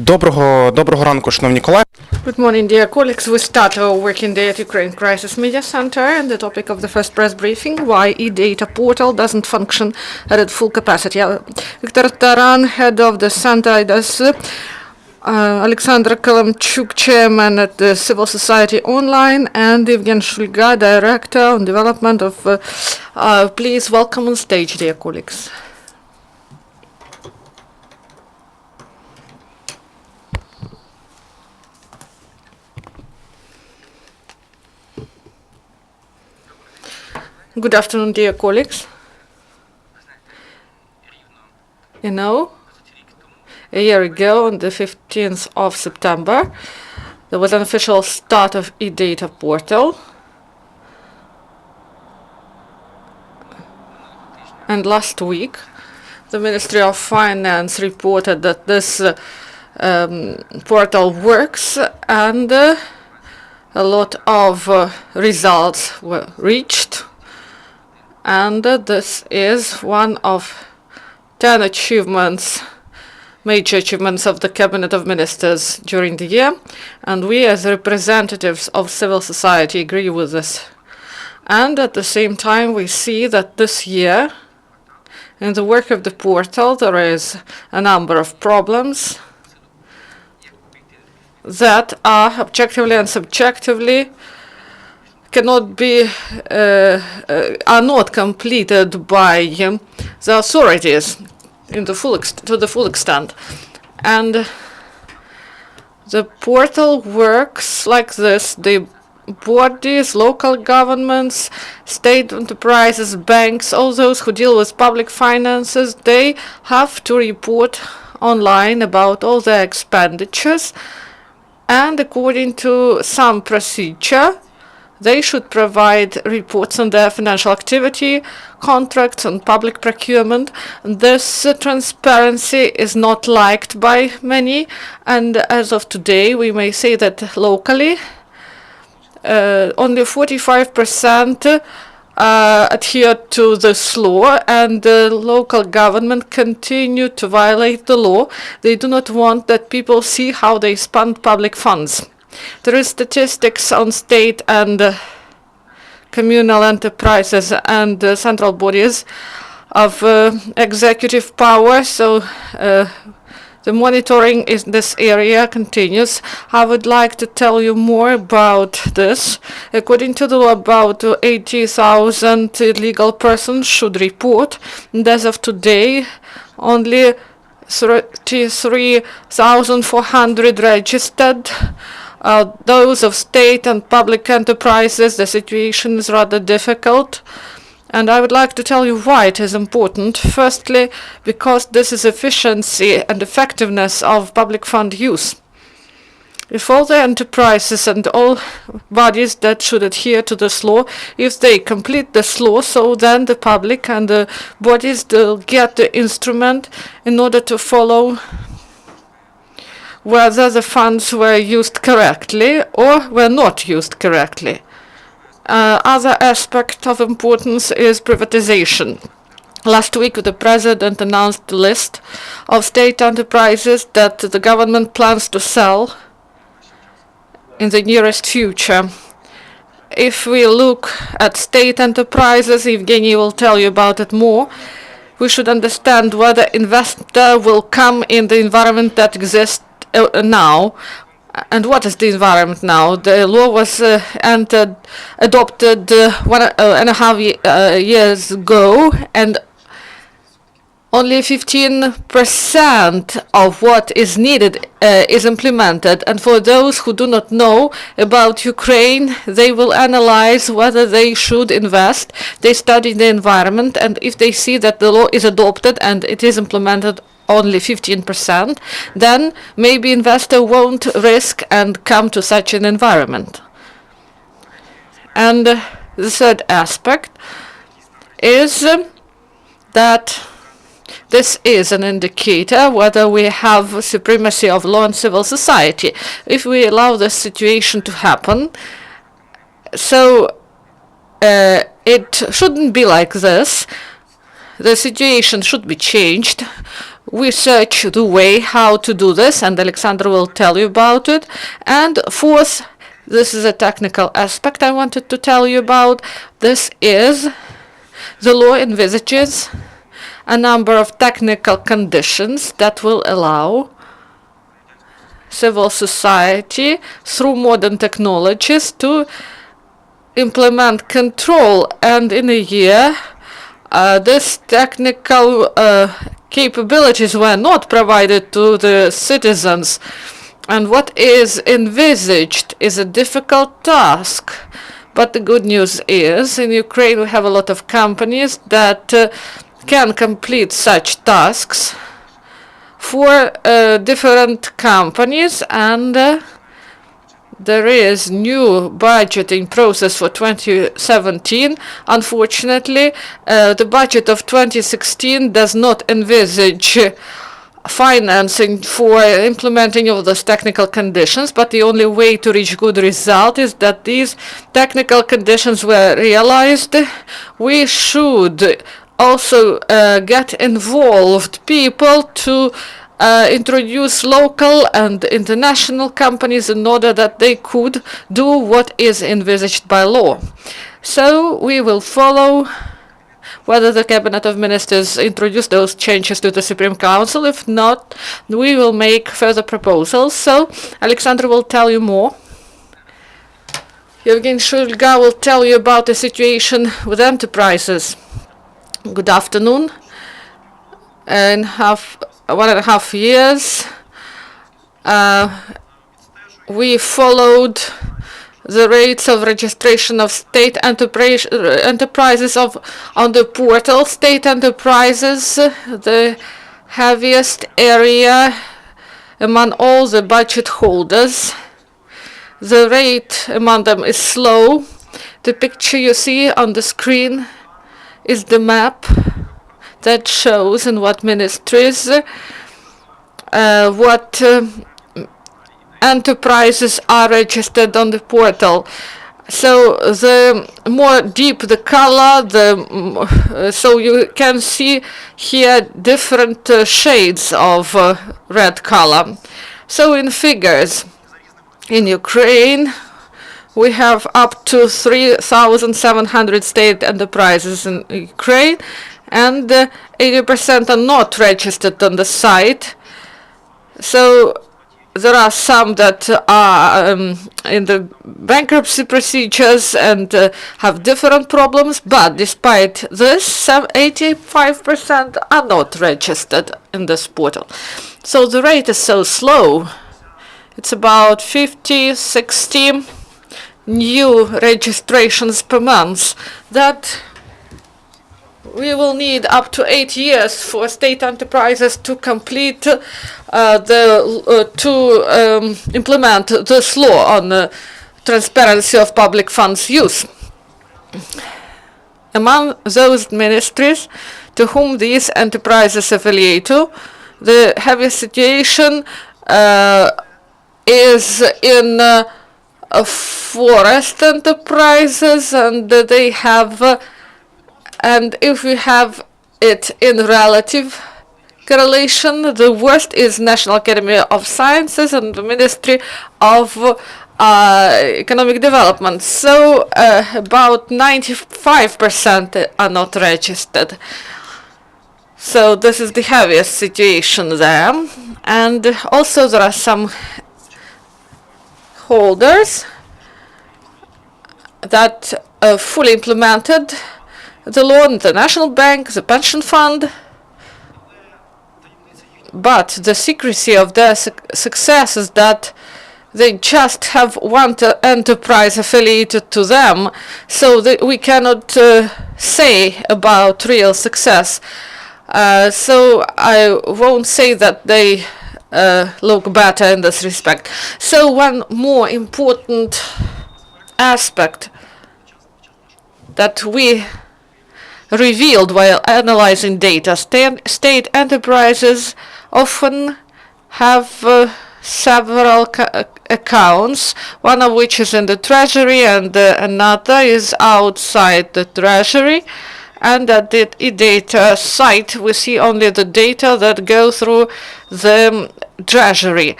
Доброго ранку, шановні колеги. Good morning, dear colleagues. We start our working day at Ukraine Crisis Media Center, and the topic of the first press briefing: why e-data portal doesn't function at full capacity. Viktor, Taran, head of the center, Eidos, Oleksandr Klymchuk, chairman at the Civil Society Online, and Evgen Shulga, director on development of. Please welcome on stage, dear colleagues. Good afternoon, dear colleagues. You know, a year ago, on the 15th of September, there was an official start of e-data portal. And last week, the Ministry of Finance reported that this portal works, and a lot of results were reached. And this is one of 10 major achievements of the Cabinet of Ministers during the year, and we as representatives of civil society agree with this. And at the same time, we see that this year, in the work of the portal, there is a number of problems that are objectively and subjectively cannot be are not completed by the authorities to the full extent, and the portal works like this: the bodies, local governments, state enterprises, banks, all those who deal with public finances, they have to report online about all their expenditures, and according to some procedure, they should provide reports on their financial activity, contracts, and public procurement. This transparency is not liked by many, and as of today, we may say that locally, only 45% adhere to this law, and the local government continue to violate the law. They do not want that people see how they spend public funds. There is statistics on state and communal enterprises and central bodies of executive power, so the monitoring in this area continues. I would like to tell you more about this. According to the law, about 80,000 legal persons should report, and as of today, only 33,400 registered. Those of state and public enterprises, the situation is rather difficult, and I would like to tell you why it is important. Firstly, because this is efficiency and effectiveness of public fund use. If all the enterprises and all bodies that should adhere to this law, if they complete this law, so then the public and the bodies will get the instrument in order to follow whether the funds were used correctly or were not used correctly. Other aspect of importance is privatization. Last week, the President announced a list of state enterprises that the government plans to sell in the nearest future. If we look at state enterprises, Evgeny will tell you about it more, we should understand whether investor will come in the environment that exists now. And what is the environment now? The law was adopted 1.5 years ago, and only 15% of what is needed is implemented. And for those who do not know about Ukraine, they will analyze whether they should invest. They study the environment, and if they see that the law is adopted and it is implemented only 15%, then maybe investor won't risk and come to such an environment. And the third aspect is that this is an indicator whether we have supremacy of law and civil society. If we allow this situation to happen, so it shouldn't be like this. The situation should be changed. we search the way how to do this, and Oleksandr will tell you about it. And fourth, this is a technical aspect I wanted to tell you about. This is the law envisages a number of technical conditions that will allow civil society through modern technologies to implement control, and in a year these technical capabilities were not provided to the citizens, and what is envisaged is a difficult task. But the good news is in Ukraine we have a lot of companies that can complete such tasks for different companies, and there is new budgeting process for 2017. Unfortunately, the budget of 2016 does not envisage financing for implementing all those technical conditions, but the only way to reach good result is that these technical conditions were realized. We should also get involved people to introduce local and international companies in order that they could do what is envisaged by law. So we will follow whether the Cabinet of Ministers introduce those changes to the Supreme Council. If not, we will make further proposals. So Oleksandr will tell you more. Evgeny Shulga will tell you about the situation with enterprises. Good afternoon. In 1.5 years, we followed the rates of registration of state enterprises on the portal. State enterprises, the heaviest area among all the budget holders. The rate among them is slow. The picture you see on the screen is the map that shows in what ministries what enterprises are registered on the portal. So the more deep the color, so you can see here different shades of red color. So in figures, in Ukraine, we have up to 3,700 state enterprises in Ukraine, and 80% are not registered on the site. So there are some that are in the bankruptcy procedures and have different problems, but despite this, 85% are not registered in this portal. So the rate is so slow. It's about 50, 60 new registrations per month. That we will need up to 8 years for state enterprises to complete implement this law on transparency of public funds use. Among those ministries to whom these enterprises affiliate to, the heaviest situation is in forest enterprises, and they have and if we have it in relative correlation, the worst is National Academy of Sciences and the Ministry of Economic Development. So about 95% are not registered. So this is the heaviest situation there. And also there are some holders that fully implemented the law, the National Bank, the Pension Fund, but the secrecy of their success is that they just have one enterprise affiliated to them, so that we cannot say about real success. So I won't say that they look better in this respect. So one more important aspect that we revealed while analyzing data: state enterprises often have several accounts, one of which is in the treasury and another is outside the treasury, And at the e-data site, we see only the data that go through the treasury.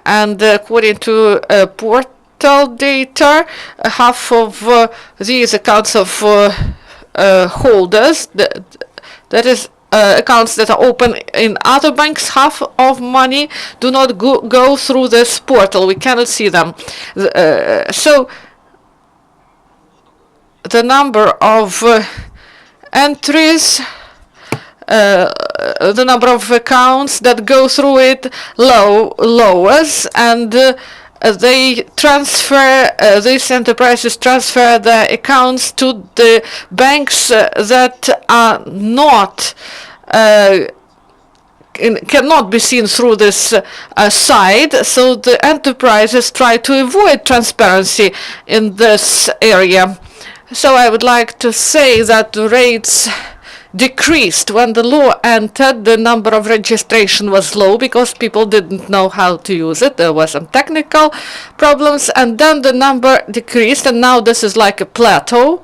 And according to portal data, half of these accounts of holders, that is accounts that are open in other banks, half of money do not go through this portal. We cannot see them. So the number of entries, the number of accounts that go through it lowers, and they transfer, these enterprises transfer their accounts to the banks that are not cannot be seen through this side. So the enterprises try to avoid transparency in this area. So I would like to say that the rates decreased. When the law entered, the number of registration was low because people didn't know how to use it. There were some technical problems, and then the number decreased, and now this is like a plateau.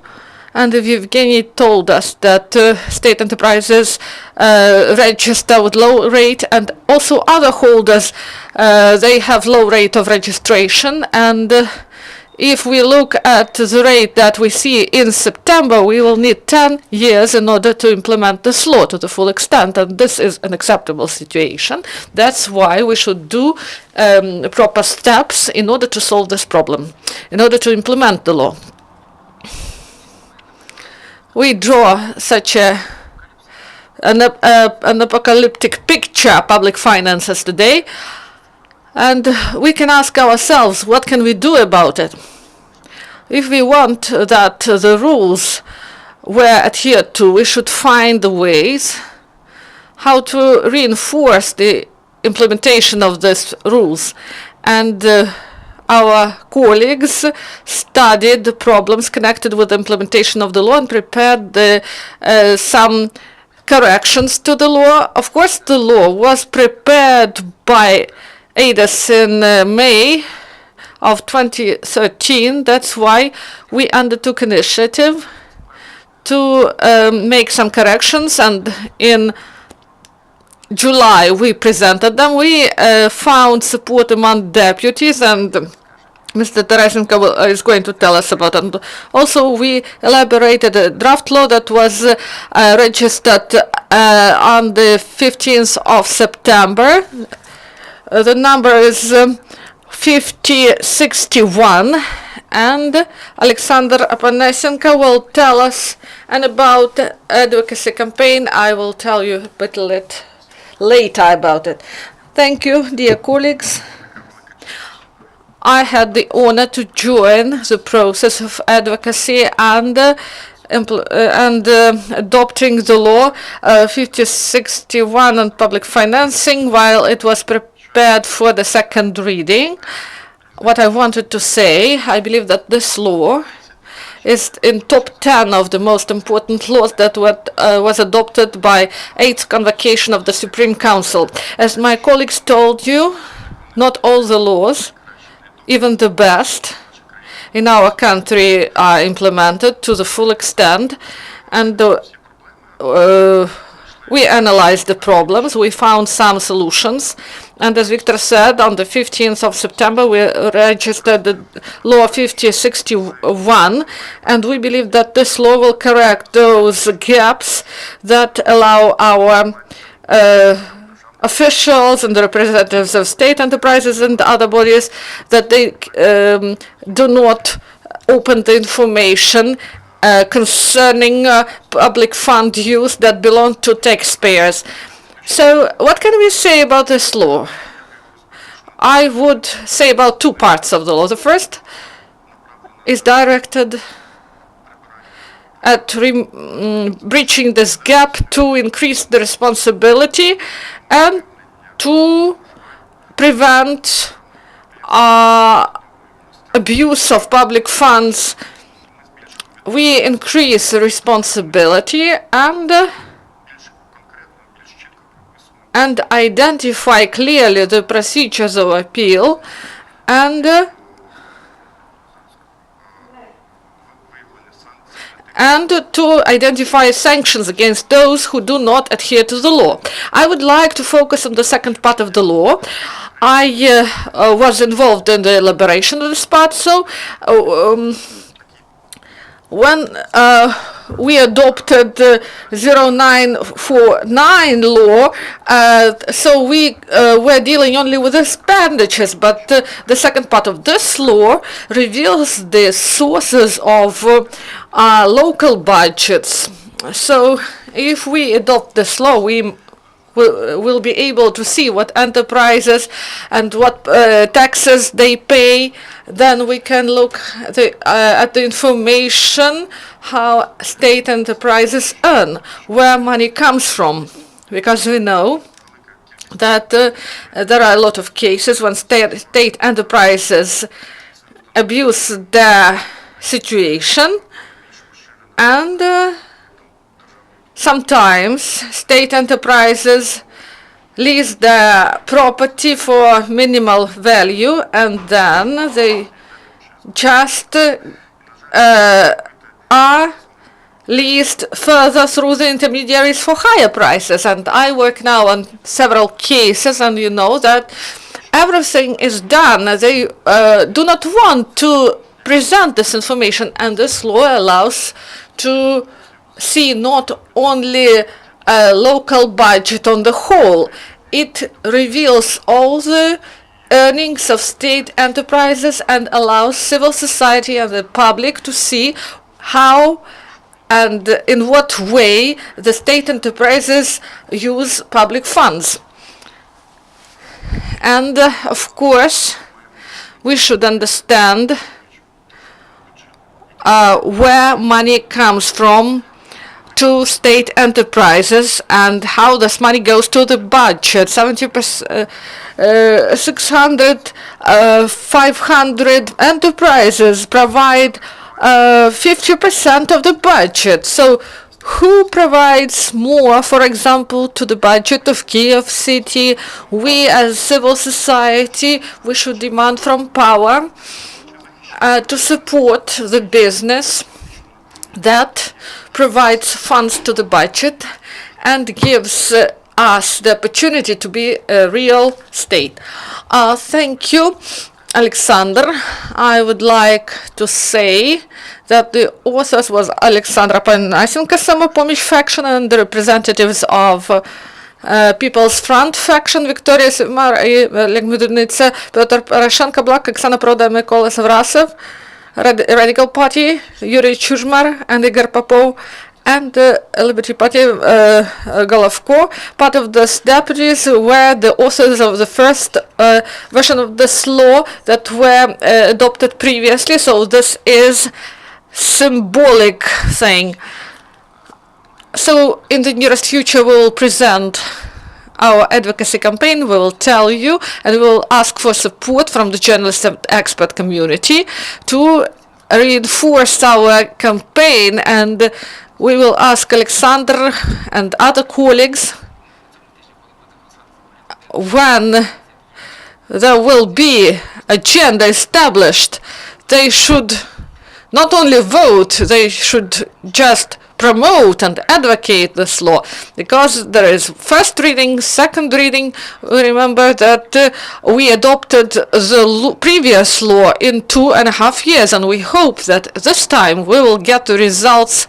And Evgeny told us that state enterprises register with low rate, and also other holders, they have low rate of registration. And if we look at the rate that we see in September, we will need 10 years in order to implement this law to the full extent, and this is an acceptable situation. That's why we should do proper steps in order to solve this problem, in order to implement the law. We draw such an apocalyptic picture of public finances today, and we can ask ourselves, what can we do about it? If we want that the rules were adhered to, we should find the ways how to reinforce the implementation of these rules. And our colleagues studied the problems connected with the implementation of the law and prepared some corrections to the law. Of course, the law was prepared by Eidos in May of 2013. That's why we undertook initiative to make some corrections, and in July we presented them. We found support among deputies, and Mr. Taran is going to tell us about it. And also, we elaborated a draft law that was registered on the 15th of September. The number is 5061, and Oleksandr Opanasenko will tell us about advocacy campaign. I will tell you a bit later about it. Thank you, dear colleagues. I had the honor to join the process of advocacy and adopting the law 5061 on public financing while it was prepared for the second reading. What I wanted to say, I believe that this law is in top 10 of the most important laws that was adopted by 8th convocation of the Supreme Council. As my colleagues told you, not all the laws, even the best, in our country are implemented to the full extent, and we analyzed the problems. We found some solutions, and as Viktor said, on the 15th of September we registered the law 5061, and we believe that this law will correct those gaps that allow our officials and the representatives of state enterprises and other bodies that they do not open the information concerning public fund use that belong to taxpayers. So what can we say about this law? I would say about two parts of the law. The first is directed at breaching this gap to increase the responsibility and to prevent abuse of public funds. We increase the responsibility and identify clearly the procedures of appeal, and to identify sanctions against those who do not adhere to the law. I would like to focus on the second part of the law. I was involved in the elaboration of this part, so when we adopted the 0949 law, so we were dealing only with expenditures, but the second part of this law reveals the sources of local budgets. So if we adopt this law, we will be able to see what enterprises and what taxes they pay. Then we can look at the information how state enterprises earn, where money comes from, because we know that there are a lot of cases when state enterprises abuse their situation, and sometimes state enterprises lease their property for minimal value, and then they just are leased further through the intermediaries for higher prices. And I work now on several cases, and you know that everything is done. They do not want to present this information, and this law allows to see not only a local budget on the whole, it reveals all the earnings of state enterprises and allows civil society and the public to see how and in what way the state enterprises use public funds. And of course, we should understand where money comes from to state enterprises and how this money goes to the budget. 70%, 600, 500 enterprises provide 50% of the budget. So who provides more, for example, to the budget of Kiev city? We as civil society, we should demand from power to support the business that provides funds to the budget and gives us the opportunity to be a real state. Thank you, Oleksandr. I would like to say that the authors was Oleksandr Opanasenko, Samopomich faction, and the representatives of People's Front faction, Viktor, Legmudnica, Petr Poroshenko bloc, Oksana Proda, Mykola Savrasov, Radical Party, Yuri Chuzmar, and Igor Popov, and the Liberty Party, Golovko. Part of the deputies were the authors of the first version of this law that were adopted previously, so this is symbolic thing. So in the nearest future we will present our advocacy campaign, we will tell you, and we will ask for support from the journalist and expert community to reinforce our campaign, and we will ask Oleksandr and other colleagues, when there will be agenda established, they should not only vote, they should just promote and advocate this law, because there is first reading, second reading. Remember that we adopted the previous law in 2.5 years, and we hope that this time we will get the results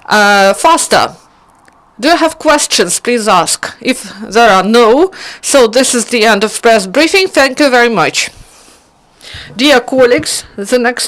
faster. Do you have questions? Please ask. If there are no, so this is the end of press briefing. Thank you very much. Dear colleagues, the next